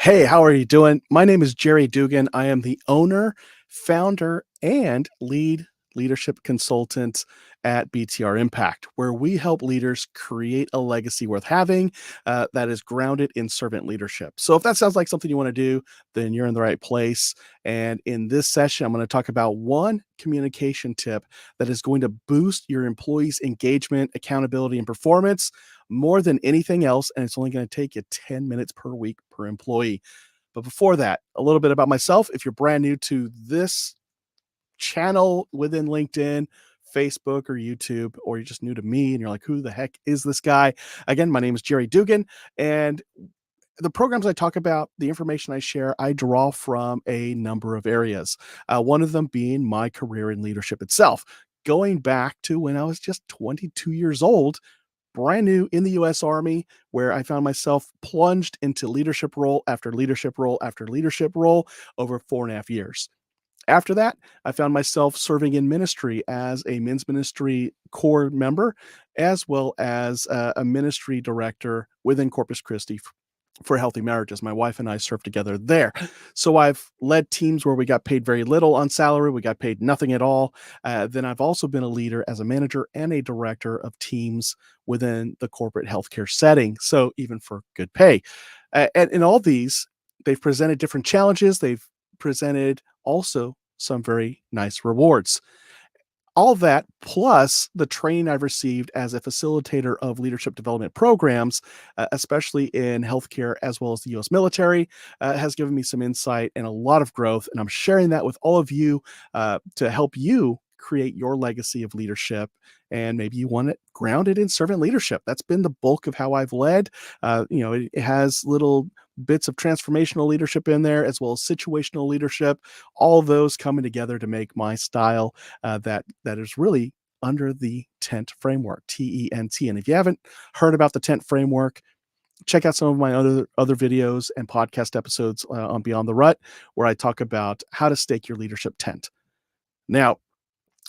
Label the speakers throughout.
Speaker 1: Hey, how are you doing? My name is Jerry Dugan. I am the owner, founder, and lead leadership consultant at BTR Impact, where we help leaders create a legacy worth having that is grounded in servant leadership. So, if that sounds like something you want to do, then you're in the right place. And in this session, I'm going to talk about one communication tip that is going to boost your employees' engagement, accountability, and performance more than anything else, and it's only going to take you 10 minutes per week per employee. But before that, a little bit about myself. If you're brand new to this channel within LinkedIn, Facebook, or YouTube, or you're just new to me and you're like, who the heck is this guy? Again, my name is Jerry Dugan, and the programs I talk about, the information I share, I draw from a number of areas. One of them being my career in leadership itself, going back to when I was just 22 years old, brand new in the US Army, where I found myself plunged into leadership role after leadership role after leadership role over 4.5 years. After that, I found myself serving in ministry as a men's ministry core member, as well as a ministry director within Corpus Christi for healthy marriages. My wife and I served together there. So I've led teams where we got paid very little on salary, we got paid nothing at all. Then I've also been a leader as a manager and a director of teams within the corporate healthcare setting. So even for good pay. And in all these, they've presented different challenges. They've presented also some very nice rewards. All that plus the training I've received as a facilitator of leadership development programs, especially in healthcare as well as the US military, has given me some insight and a lot of growth. And I'm sharing that with all of you to help you create your legacy of leadership. And maybe you want it grounded in servant leadership. That's been the bulk of how I've led. It has little bits of transformational leadership in there as well as situational leadership, all those coming together to make my style that is really under the tent framework, TENT. And if you haven't heard about the tent framework, check out some of my other videos and podcast episodes on Beyond the Rut, where I talk about how to stake your leadership tent. Now,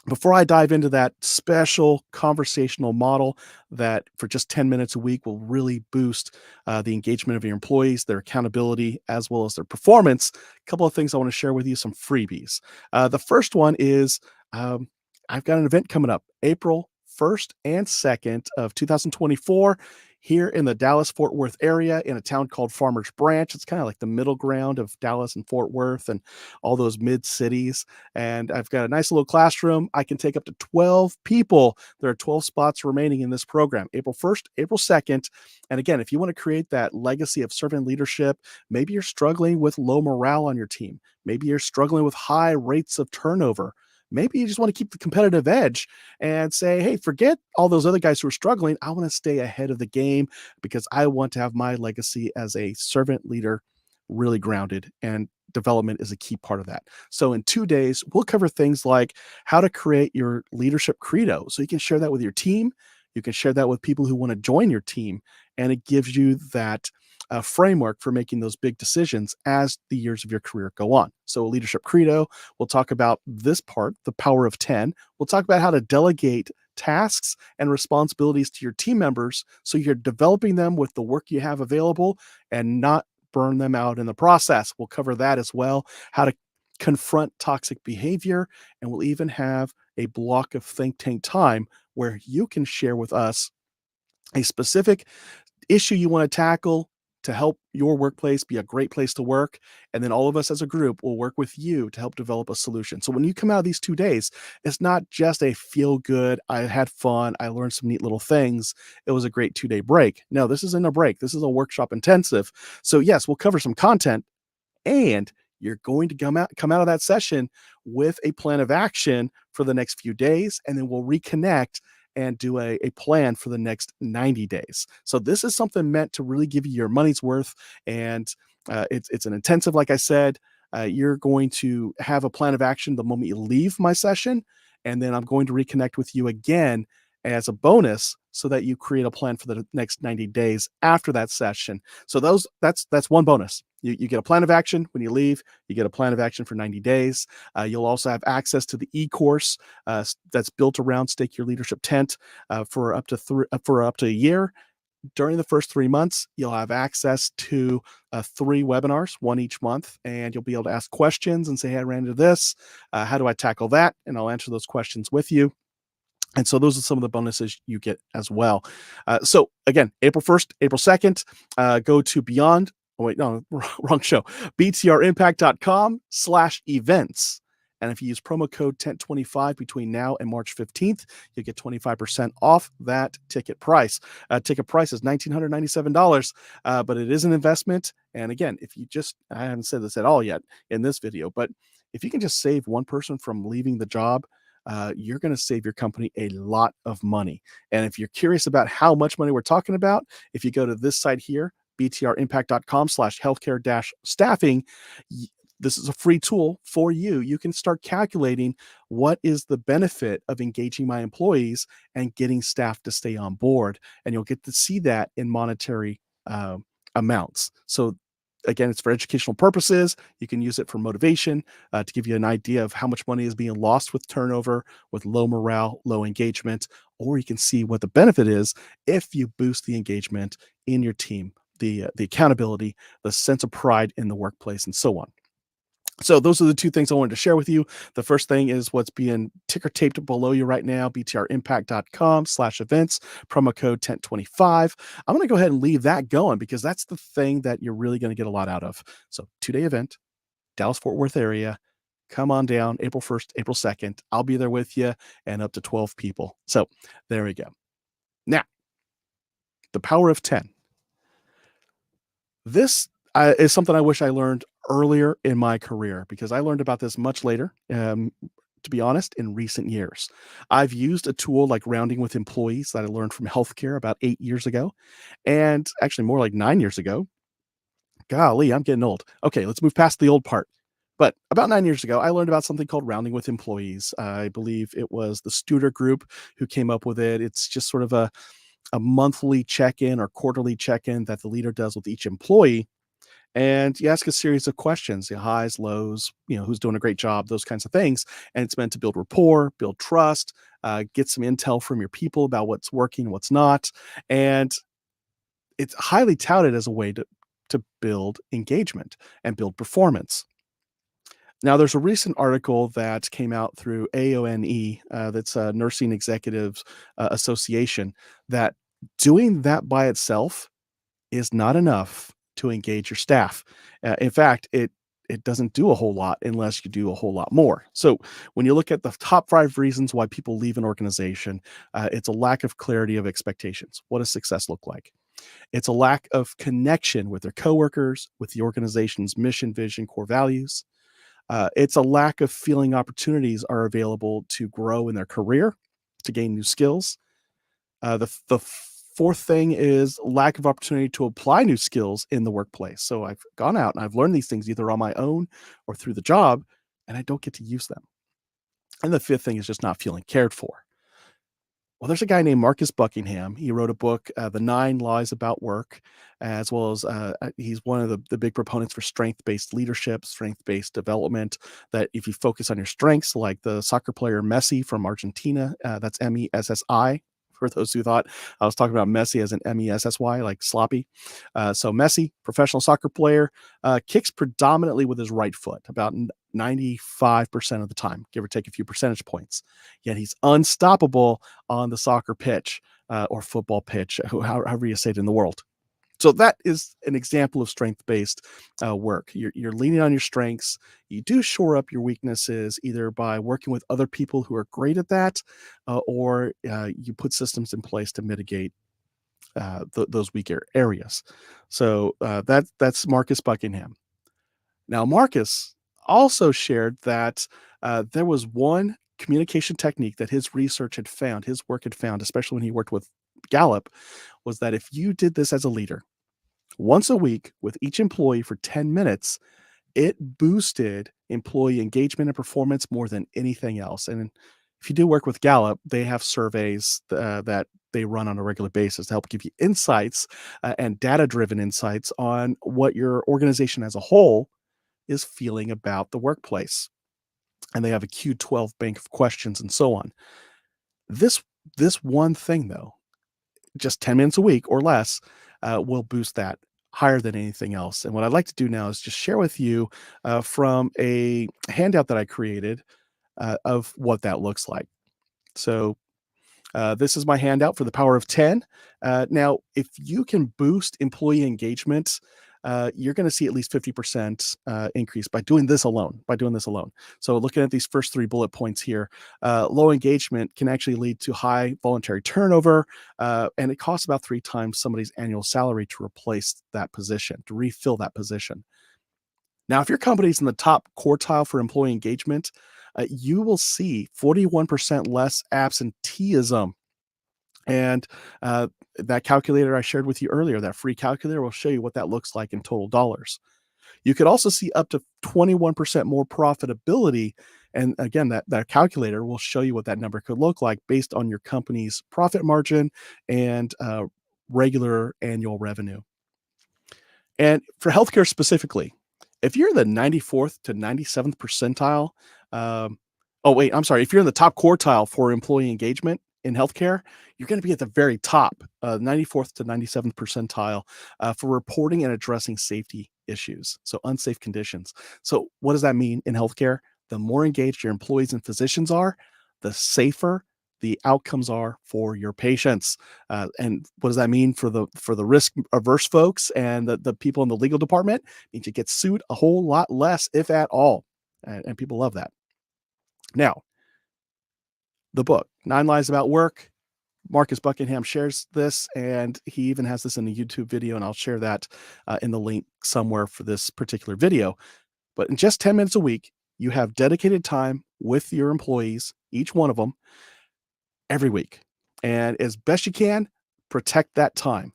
Speaker 1: before I dive into that special conversational model that for just 10 minutes a week will really boost the engagement of your employees, their accountability, as well as their performance, a couple of things I want to share with you, some freebies. The first one is um, I've got an event coming up April 1st and 2nd of 2024 here in the Dallas-Fort Worth area in a town called Farmers Branch. It's kind of like the middle ground of Dallas and Fort Worth and all those mid cities. And I've got a nice little classroom. I can take up to 12 people. There are 12 spots remaining in this program, April 1st, April 2nd. And again, if you want to create that legacy of servant leadership, maybe you're struggling with low morale on your team. Maybe you're struggling with high rates of turnover. Maybe you just want to keep the competitive edge and say, hey, forget all those other guys who are struggling. I want to stay ahead of the game because I want to have my legacy as a servant leader really grounded, and development is a key part of that. So in 2 days, we'll cover things like how to create your leadership credo. So you can share that with your team. You can share that with people who want to join your team. And it gives you that framework for making those big decisions as the years of your career go on. So, a leadership credo, we'll talk about this part, the power of 10. We'll talk about how to delegate tasks and responsibilities to your team members so you're developing them with the work you have available and not burn them out in the process. We'll cover that as well, how to confront toxic behavior, and we'll even have a block of think tank time where you can share with us a specific issue you want to tackle to help your workplace be a great place to work. And then all of us as a group will work with you to help develop a solution. So when you come out of these 2 days, it's not just a feel good, I had fun, I learned some neat little things. It was a great 2 day break. No, this isn't a break. This is a workshop intensive. So yes, we'll cover some content, and you're going to come out of that session with a plan of action for the next few days, and then we'll reconnect and do a plan for the next 90 days. So this is something meant to really give you your money's worth, and it's an intensive, like I said. You're going to have a plan of action the moment you leave my session, and then I'm going to reconnect with you again as a bonus so that you create a plan for the next 90 days after that session. So that's one bonus. You get a plan of action when you leave. You get a plan of action for 90 days. You'll also have access to the e-course that's built around Stake Your Leadership Tent for up to a year. During the first 3 months, you'll have access to 3 webinars, one each month, and you'll be able to ask questions and say, hey, I ran into this. How do I tackle that? And I'll answer those questions with you. And so those are some of the bonuses you get as well. So again, April 1st, April 2nd, go to Beyond. Oh, wait, no, wrong show. btrimpact.com/events. And if you use promo code TENT25 between now and March 15th, you'll get 25% off that ticket price. Ticket price is $1,997, but it is an investment. And again, if you just, I haven't said this at all yet in this video, but if you can just save one person from leaving the job, you're going to save your company a lot of money. And if you're curious about how much money we're talking about, if you go to this site here, btrimpact.com/healthcare-staffing, this is a free tool for you. You can start calculating what is the benefit of engaging my employees and getting staff to stay on board. And you'll get to see that in monetary amounts. So again, it's for educational purposes. You can use it for motivation to give you an idea of how much money is being lost with turnover, with low morale, low engagement, or you can see what the benefit is if you boost the engagement in your team, the accountability, the sense of pride in the workplace, and so on. So those are the two things I wanted to share with you. The first thing is what's being ticker taped below you right now, btrimpact.com/events, promo code TENT25. I'm going to go ahead and leave that going because that's the thing that you're really going to get a lot out of. So 2-day event, Dallas-Fort Worth area. Come on down April 1st, April 2nd. I'll be there with you and up to 12 people. So there we go. Now, the power of 10. This is something I wish I learned earlier in my career because I learned about this much later, to be honest, in recent years. I've used a tool like Rounding with Employees that I learned from healthcare about 8 years ago, and actually more like 9 years ago. Golly, I'm getting old. Okay, let's move past the old part. But about 9 years ago, I learned about something called Rounding with Employees. I believe it was the Studer Group who came up with it. It's just sort of a monthly check-in or quarterly check-in that the leader does with each employee, and you ask a series of questions, highs, lows, who's doing a great job, those kinds of things. And it's meant to build rapport, build trust, get some intel from your people about what's working, what's not. And it's highly touted as a way to build engagement and build performance. Now, there's a recent article that came out through AONE, that's a Nursing Executives Association, that doing that by itself is not enough to engage your staff. In fact, it doesn't do a whole lot unless you do a whole lot more. So when you look at the top 5 reasons why people leave an organization, it's a lack of clarity of expectations. What does success look like? It's a lack of connection with their coworkers, with the organization's mission, vision, core values. It's a lack of feeling opportunities are available to grow in their career, to gain new skills. The fourth thing is lack of opportunity to apply new skills in the workplace. So I've gone out and I've learned these things either on my own or through the job, and I don't get to use them. And the fifth thing is just not feeling cared for. Well, there's a guy named Marcus Buckingham. He wrote a book, The 9 Lies About Work, as well as he's one of the big proponents for strength-based leadership, strength-based development, that if you focus on your strengths, like the soccer player Messi from Argentina, that's Messi, for those who thought I was talking about Messi as an Messy, like sloppy. So Messi, professional soccer player, kicks predominantly with his right foot, about 95% of the time, give or take a few percentage points. Yet he's unstoppable on the soccer pitch or football pitch, however you say it in the world. So that is an example of strength-based work. You're leaning on your strengths. You do shore up your weaknesses either by working with other people who are great at that, or you put systems in place to mitigate those weaker areas. So that's Marcus Buckingham. Now, Marcus also shared that there was one communication technique that his research had found, his work had found, especially when he worked with Gallup, was that if you did this as a leader once a week with each employee for 10 minutes, it boosted employee engagement and performance more than anything else. And if you do work with Gallup, they have surveys that they run on a regular basis to help give you insights and data-driven insights on what your organization as a whole is feeling about the workplace. And they have a Q12 bank of questions and so on. This one thing, though, just 10 minutes a week or less will boost that higher than anything else. And what I'd like to do now is just share with you from a handout that I created of what that looks like. So this is my handout for the power of 10. Now, if you can boost employee engagement, you're going to see at least 50% increase by doing this alone. So, looking at these first three bullet points here, low engagement can actually lead to high voluntary turnover, and it costs about 3 times somebody's annual salary to replace that position, to refill that position. Now, if your company's in the top quartile for employee engagement, you will see 41% less absenteeism. And that calculator I shared with you earlier, that free calculator, will show you what that looks like in total dollars. You could also see up to 21% more profitability. And again, that calculator will show you what that number could look like based on your company's profit margin and regular annual revenue. And for healthcare specifically, if you're the 94th to 97th percentile, oh, wait, I'm sorry. If you're in the top quartile for employee engagement in healthcare, you're going to be at the very top, 94th to 97th percentile for reporting and addressing safety issues. So, unsafe conditions. So, what does that mean in healthcare? The more engaged your employees and physicians are, the safer the outcomes are for your patients. And what does that mean for the risk averse folks and the people in the legal department? It means you get sued a whole lot less, if at all. And people love that. Now, the book, Nine Lies About Work. Marcus Buckingham shares this, and he even has this in a YouTube video, and I'll share that in the link somewhere for this particular video. But in just 10 minutes a week, you have dedicated time with your employees, each one of them, every week. And as best you can, protect that time.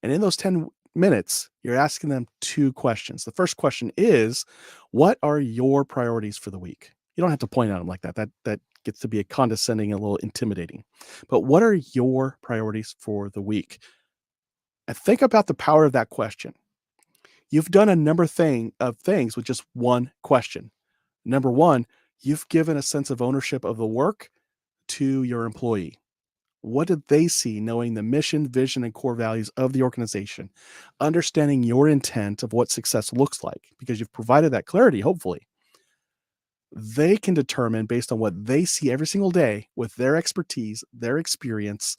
Speaker 1: And in those 10 minutes, you're asking them 2 questions. The first question is, what are your priorities for the week? You don't have to point at them like that. That gets to be a condescending, a little intimidating. But what are your priorities for the week? And think about the power of that question. You've done a number of things with just one question. Number one, you've given a sense of ownership of the work to your employee. What did they see knowing the mission, vision, and core values of the organization? Understanding your intent of what success looks like, because you've provided that clarity, hopefully. They can determine based on what they see every single day with their expertise, their experience,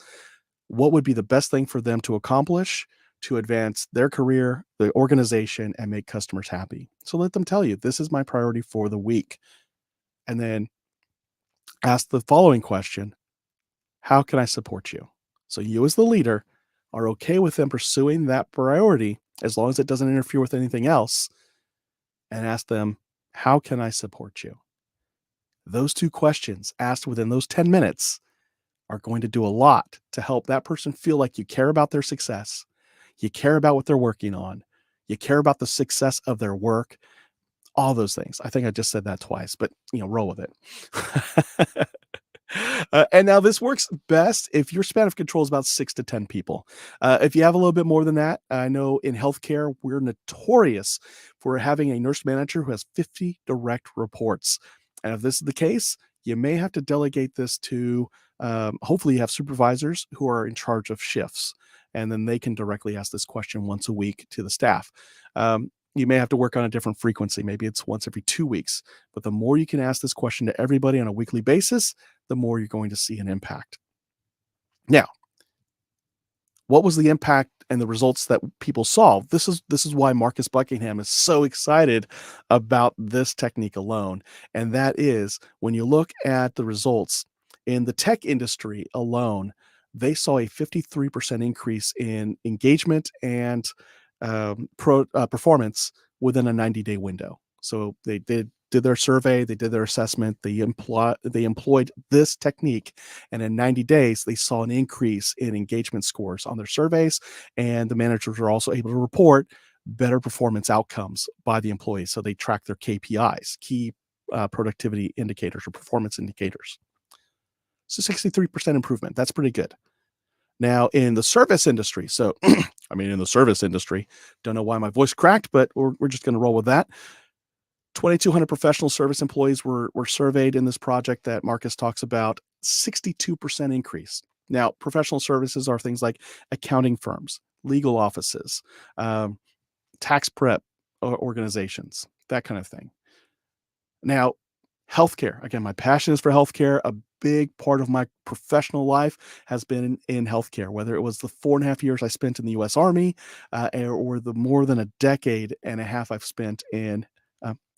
Speaker 1: what would be the best thing for them to accomplish to advance their career, the organization, and make customers happy. So let them tell you, this is my priority for the week. And then ask the following question: how can I support you? So you as the leader are okay with them pursuing that priority as long as it doesn't interfere with anything else, and ask them, how can I support you? Those 2 questions asked within those 10 minutes are going to do a lot to help that person feel like you care about their success. You care about what they're working on. You care about the success of their work, all those things. I think I just said that twice, but roll with it. And now this works best if your span of control is about 6 to 10 people. If you have a little bit more than that, I know in healthcare, we're notorious for having a nurse manager who has 50 direct reports. And if this is the case, you may have to delegate this to, hopefully you have supervisors who are in charge of shifts, and then they can directly ask this question once a week to the staff. You may have to work on a different frequency. Maybe it's once every 2 weeks. But the more you can ask this question to everybody on a weekly basis, the more you're going to see an impact. Now, what was the impact and the results that people saw? This is why Marcus Buckingham is so excited about this technique alone. And that is, when you look at the results in the tech industry alone, they saw a 53% increase in engagement and performance within a 90-day window. So they did their survey, they did their assessment, they employed this technique, and in 90 days they saw an increase in engagement scores on their surveys, and the managers were also able to report better performance outcomes by the employees. So they track their KPIs, key productivity indicators or performance indicators. So 63% improvement. That's pretty good. Now, in the service industry, so in the service industry, don't know why my voice cracked, but we're just going to roll with that. 2,200 professional service employees were surveyed in this project that Marcus talks about. 62% increase. Now, professional services are things like accounting firms, legal offices, um, tax prep organizations, that kind of thing. Now, healthcare. Again, my passion is for healthcare. A big part of my professional life has been in healthcare, whether it was the 4.5 years I spent in the US Army, or the more than a decade and a half I've spent in,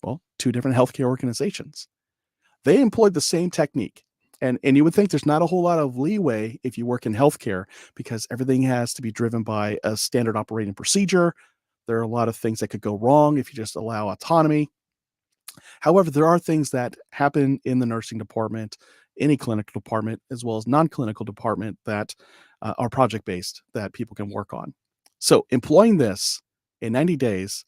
Speaker 1: well, two different healthcare organizations. They employed the same technique. And you would think there's not a whole lot of leeway if you work in healthcare because everything has to be driven by a standard operating procedure. There are a lot of things that could go wrong if you just allow autonomy. However, there are things that happen in the nursing department, any clinical department, as well as non-clinical department that are project based that people can work on. So, employing this in 90 days,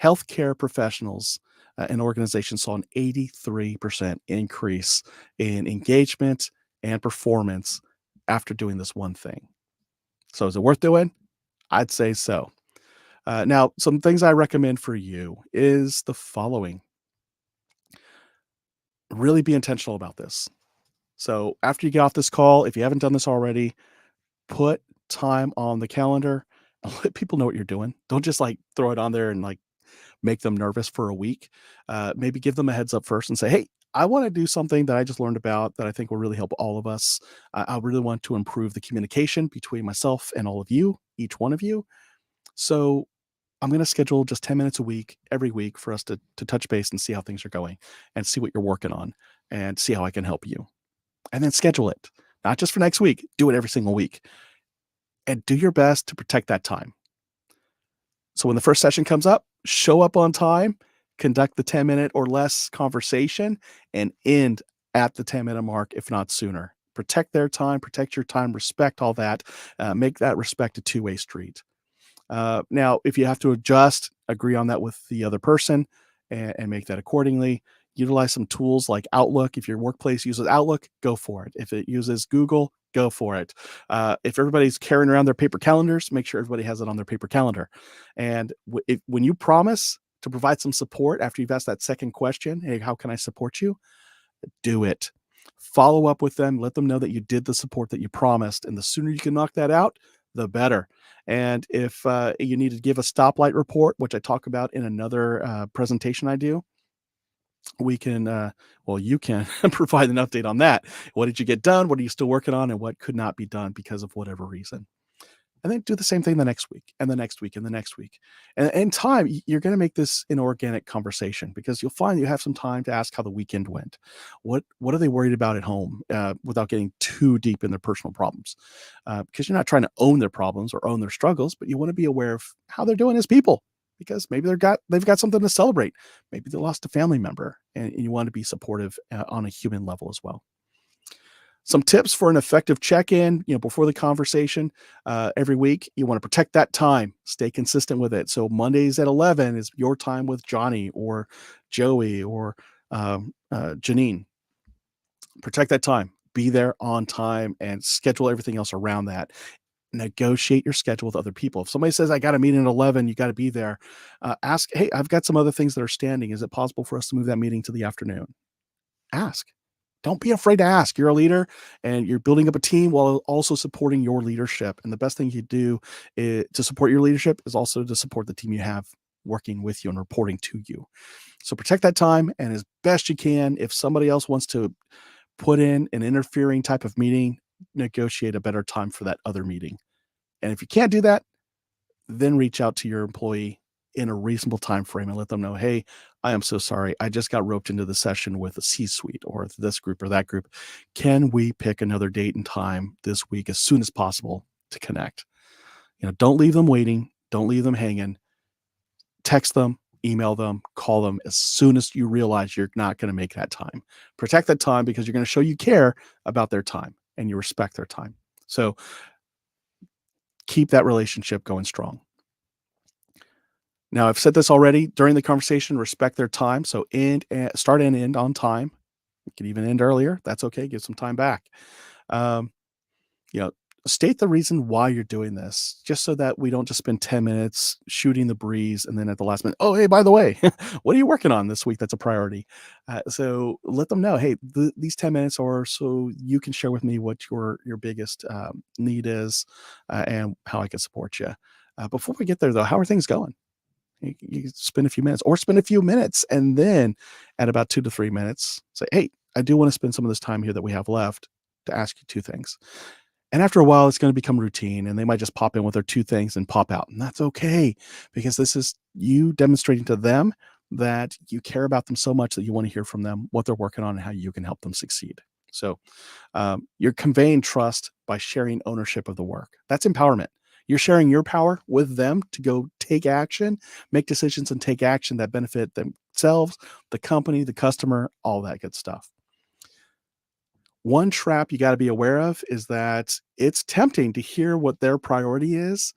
Speaker 1: healthcare professionals and organizations saw an 83% increase in engagement and performance after doing this one thing. So, is it worth doing? I'd say so. Now, some things I recommend for you is the following: really be intentional about this. So after you get off this call, if you haven't done this already, put time on the calendar and let people know what you're doing. Don't just like throw it on there and like make them nervous for a week. Maybe give them a heads up first and say, hey, I want to do something that I just learned about that I think will really help all of us. I really want to improve the communication between myself and all of you, each one of you. So I'm going to schedule just 10 minutes a week, every week for us to touch base and see how things are going and see what you're working on and see how I can help you. And then schedule it, not just for next week, do it every single week and do your best to protect that time. So when the first session comes up, show up on time, conduct the 10-minute or less conversation, and end at the 10-minute mark, if not sooner. Protect their time, protect your time, respect all that. Make that respect a two-way street. Now, if you have to adjust, agree on that with the other person and make that accordingly. Utilize some tools like Outlook. If your workplace uses Outlook, go for it. If it uses Google, go for it. If everybody's carrying around their paper calendars, make sure everybody has it on their paper calendar. And when you promise to provide some support after you've asked that second question, hey, how can I support you? Do it. Follow up with them. Let them know that you did the support that you promised. And the sooner you can knock that out, the better. And if you need to give a stoplight report, which I talk about in another presentation I do, we can, well, you can provide an update on that. What did you get done? What are you still working on? And what could not be done because of whatever reason? And then do the same thing the next week and the next week and the next week. And in time, you're going to make this an organic conversation because you'll find you have some time to ask how the weekend went. What are they worried about at home without getting too deep in their personal problems? Because you're not trying to own their problems or own their struggles, but you want to be aware of how they're doing as people because maybe they've got something to celebrate. Maybe they lost a family member and you want to be supportive on a human level as well. Some tips for an effective check-in, before the conversation, every week, you want to protect that time, stay consistent with it. So Mondays at 11 is your time with Johnny or Joey or Janine. Protect that time. Be there on time and schedule everything else around that. Negotiate your schedule with other people. If somebody says, I got a meeting at 11, you got to be there. Ask, hey, I've got some other things that are standing. Is it possible for us to move that meeting to the afternoon? Ask. Don't be afraid to ask. You're a leader and you're building up a team while also supporting your leadership. And the best thing you do to support your leadership is also to support the team you have working with you and reporting to you. So protect that time. And as best you can, if somebody else wants to put in an interfering type of meeting, negotiate a better time for that other meeting. And if you can't do that, then reach out to your employee in a reasonable time frame and let them know, hey, I am so sorry. I just got roped into the session with a C-suite or this group or that group. Can we pick another date and time this week as soon as possible to connect? Don't leave them waiting. Don't leave them hanging. Text them, email them, call them as soon as you realize you're not going to make that time. Protect that time because you're going to show you care about their time and you respect their time. So keep that relationship going strong. Now, I've said this already during the conversation, respect their time. So start and end on time. You can even end earlier. That's okay. Give some time back. Um, State the reason why you're doing this, just so that we don't just spend 10 minutes shooting the breeze and then at the last minute, oh, hey, by the way, what are you working on this week that's a priority? So let them know, hey, these 10 minutes or so you can share with me what your biggest need is and how I can support you. Before we get there, though, how are things going? You spend a few minutes or spend a few minutes and then at about 2 to 3 minutes, say, hey, I do want to spend some of this time here that we have left to ask you two things. And after a while, it's going to become routine and they might just pop in with their two things and pop out. And that's okay because this is you demonstrating to them that you care about them so much that you want to hear from them what they're working on and how you can help them succeed. So you're conveying trust by sharing ownership of the work. That's empowerment. You're sharing your power with them to go take action, make decisions, and take action that benefit themselves, the company, the customer, all that good stuff. One trap you got to be aware of is that it's tempting to hear what their priority is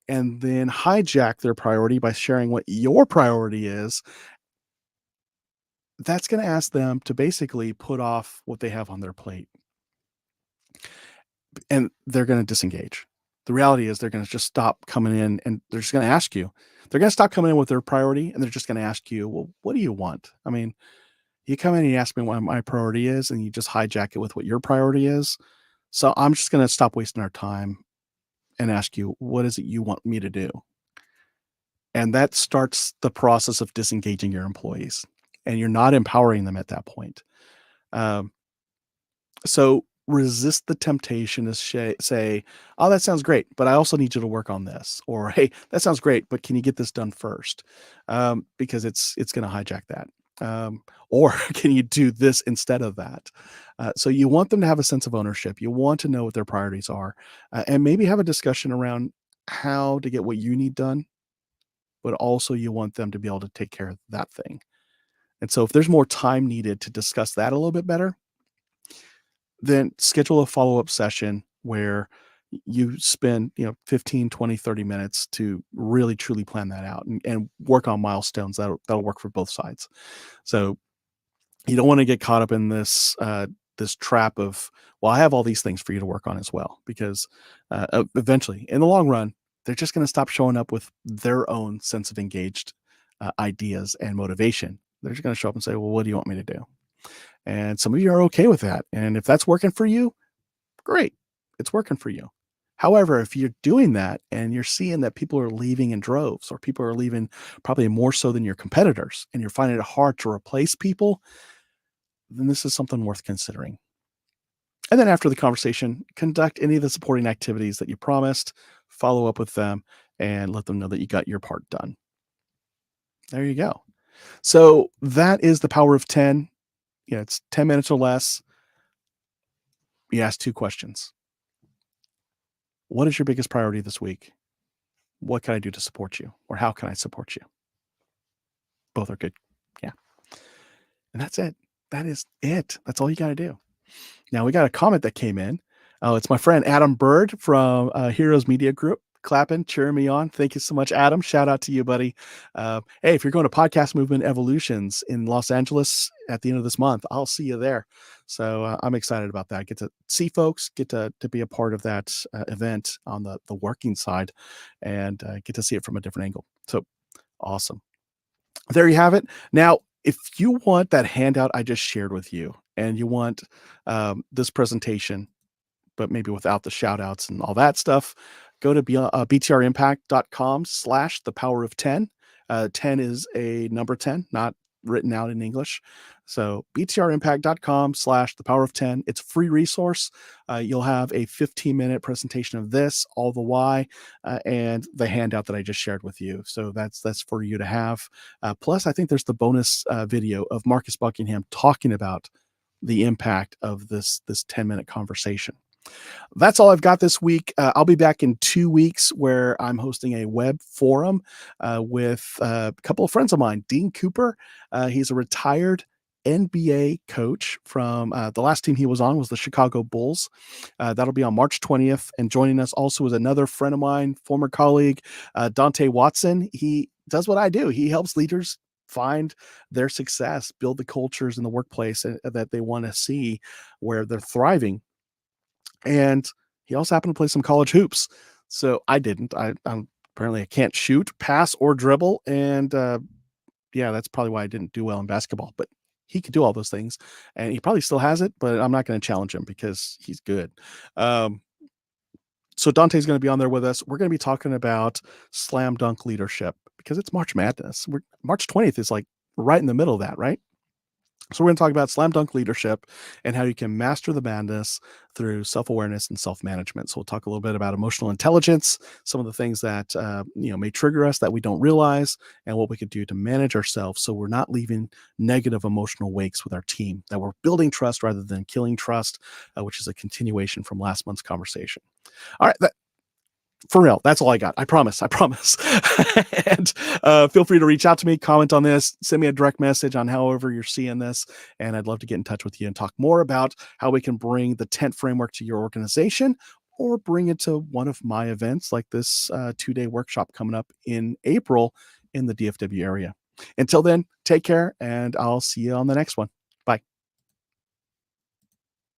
Speaker 1: and then hijack their priority by sharing what your priority is. That's going to ask them to basically put off what they have on their plate and they're going to disengage. The reality is they're going to just stop coming in and they're just going to ask you. They're going to stop coming in with their priority and they're just going to ask you, well, what do you want? I mean, you come in and you ask me what my priority is and you just hijack it with what your priority is. So I'm just going to stop wasting our time and ask you, what is it you want me to do? And that starts the process of disengaging your employees and you're not empowering them at that point. Um, so resist the temptation to say, oh, that sounds great, but I also need you to work on this. Or, hey, that sounds great, but can you get this done first? Because it's going to hijack that. Or can you do this instead of that? So you want them to have a sense of ownership. You want to know what their priorities are, and maybe have a discussion around how to get what you need done, but also you want them to be able to take care of that thing. And so if there's more time needed to discuss that a little bit better, then schedule a follow-up session where you spend 15, 20, 30 minutes to really truly plan that out and work on milestones that'll work for both sides. So you don't want to get caught up in this trap of, well, I have all these things for you to work on as well, because eventually in the long run they're just going to stop showing up with their own sense of engaged ideas and motivation. They're just going to show up and say, well, what do you want me to do? And some of you are okay with that, and if that's working for you, great, it's working for you. However, if you're doing that and you're seeing that people are leaving in droves, or people are leaving probably more so than your competitors, and you're finding it hard to replace people, then this is something worth considering. And then after the conversation, conduct any of the supporting activities that you promised, follow up with them, and let them know that you got your part done. There you go. So that is the power of 10. It's 10 minutes or less. You ask two questions. What is your biggest priority this week? What can I do to support you? Or how can I support you? Both are good. Yeah. And that's it. That is it. That's all you got to do. Now we got a comment that came in. Oh, it's my friend Adam Bird from Heroes Media Group. Clapping, cheering me on. Thank you so much, Adam. Shout out to you, buddy. Hey, if you're going to Podcast Movement Evolutions in Los Angeles at the end of this month, I'll see you there. So I'm excited about that. Get to see folks, get to be a part of that event on the working side, and get to see it from a different angle. So awesome. There you have it. Now, if you want that handout I just shared with you, and you want this presentation, but maybe without the shout outs and all that stuff, go to btrimpact.com/the power of 10. 10 is a number 10, not written out in English. So btrimpact.com/the power of 10. It's a free resource. You'll have a 15-minute presentation of this, all the why, and the handout that I just shared with you. So that's for you to have. Plus, I think there's the bonus video of Marcus Buckingham talking about the impact of this 10-minute conversation. That's all I've got this week. I'll be back in 2 weeks where I'm hosting a web forum with a couple of friends of mine. Dean Cooper, he's a retired NBA coach from the last team he was on was the Chicago Bulls. That'll be on March 20th. And joining us also is another friend of mine, former colleague, Dante Watson. He does what I do. He helps leaders find their success, build the cultures in the workplace that they want to see where they're thriving. And He also happened to play some college hoops. So I didn't. Apparently I can't shoot, pass, or dribble, and yeah, that's probably why I didn't do well in basketball. But he could do all those things, and he probably still has it. But I'm not going to challenge him because he's good. Um, so Dante's going to be on there with us. We're going to be talking about slam dunk leadership because it's March Madness. March 20th is like right in the middle of that, right? So we're going to talk about slam dunk leadership and how you can master the madness through self-awareness and self-management. So we'll talk a little bit about emotional intelligence, some of the things that may trigger us that we don't realize, and what we could do to manage ourselves so we're not leaving negative emotional wakes with our team. That we're building trust rather than killing trust, which is a continuation from last month's conversation. All right, for real, that's all I got. I promise. And feel free to reach out to me, comment on this, send me a direct message on however you're seeing this. And I'd love to get in touch with you and talk more about how we can bring the tent framework to your organization or bring it to one of my events like this 2-day workshop coming up in April in the DFW area. Until then, take care, and I'll see you on the next one.